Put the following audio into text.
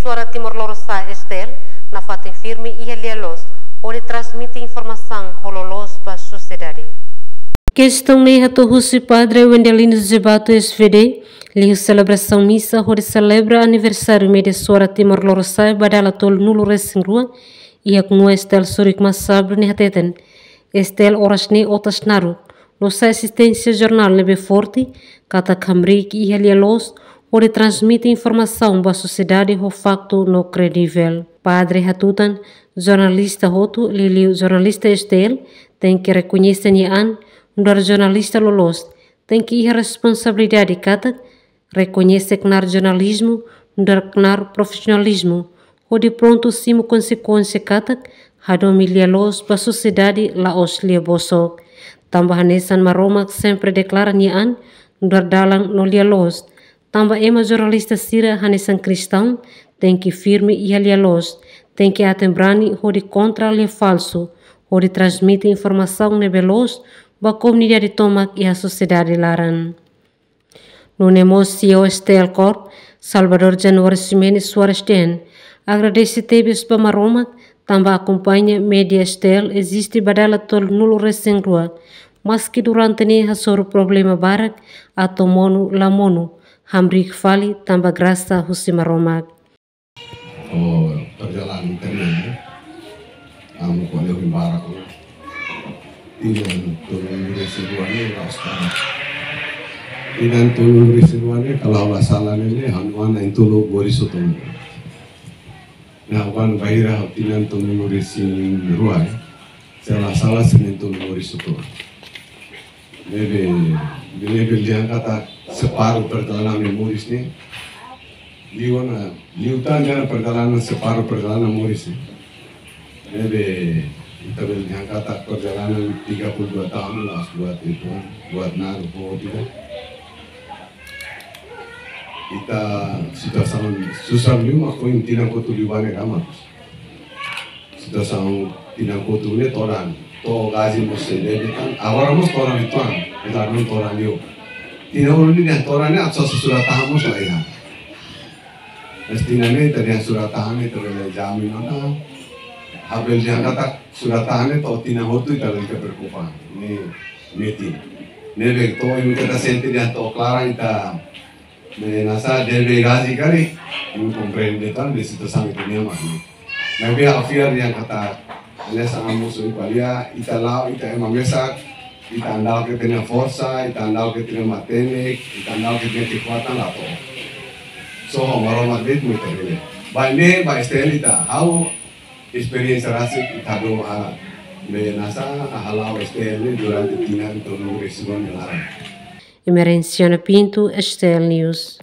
Suara Timor-Leste Estel na fatem firme e alielos, onde transmite informação hololos para a sociedade. Questão meia Russo Padre Wendelino Zebato SVD, liu celebração missa onde celebra aniversário meia Suara Timor-Leste badala tol nulo resingrua e ak no Estel Surik Masabre ne hateten. Estel oras ne otas naru, nossa assistência jornal nebe forte, kata kamrik e alielos, onde transmite informação para a sociedade o facto no credível. Padre Hatutan, jornalista Hotu, Liliu jornalista Estel, tem que reconhecer nian, ndar jornalista lolos, tem que ir responsabilidade kata, reconhecer que nar jornalismo, ndar nar profissionalismo, onde pronto simo consequência kata, hadomilia los para a sociedade la oslia bosok. Tambahanesan maromak sempre declara nian, ndar dalang no lia los. Tamba ema jornalista sira hanesan cristão, tem que firme e alialos, tem que atembrani hodi contra ali falso, hodi transmite informação nebelos, ba comunidade tomak e a sociedade laran. No negocio Estel Corp, Salvador Januário Ximenes Soares Den, agradece tebes ba maromak, tamba acompanha media Estel, existe badala tol nulo resengrua, mas que durante ne hasoro problema barak, atomono lamono, Hamrik Fali tambah grasa Husima Romak. Perjalanan kalian, kamu kau lebih barak lah. Tidak turun residuannya sekarang. Tidak turun residuannya kalau masalahnya ini hanuan itu lo borisutong. Nah, wan bahira tidak turun residuan, salah senin turun borisutong. Lebih dia kata separuh perjalanan Moris ni, liutan jangan perjalanan separuh perjalanan Moris ni. Kita yang kata perjalanan 32 tahun lah buat itu, buat naruh tidak. Kita sudah sangat susah juga, aku yang tidak kutulibannya kamat. Sudah sangat tidak kutulibannya toran, to gaji mesti deh kan. Awal mus toran itu kan, kita belum toran yuk. Tidak perlu ni torannya abis surat tahamus lah ya. Mestinya ni tadi yang surat tahan itu adalah jamin mana. Habis yang kata surat tahan itu tidak hotu itu adalah keberkupan. Ni meeting. Ni begitu ini kita senti dia to clara kita. Ni nasa dari gaji kali. Ini comprende tan di situ sangat dunia macam. Nabi afir yang kata, ini sangat musuh ibalia. Ita lau ita emang mesak. Kita andal que tenha força, kita andal que tenha matene, kita andal que tenha kekuatan lah toh. So maromat bed muito bem. Baine, ba estelita, how experience rasik kita doa menasa halau estel durante tinan tonu residuan melarang. Emerenciana Pinto, Estel News.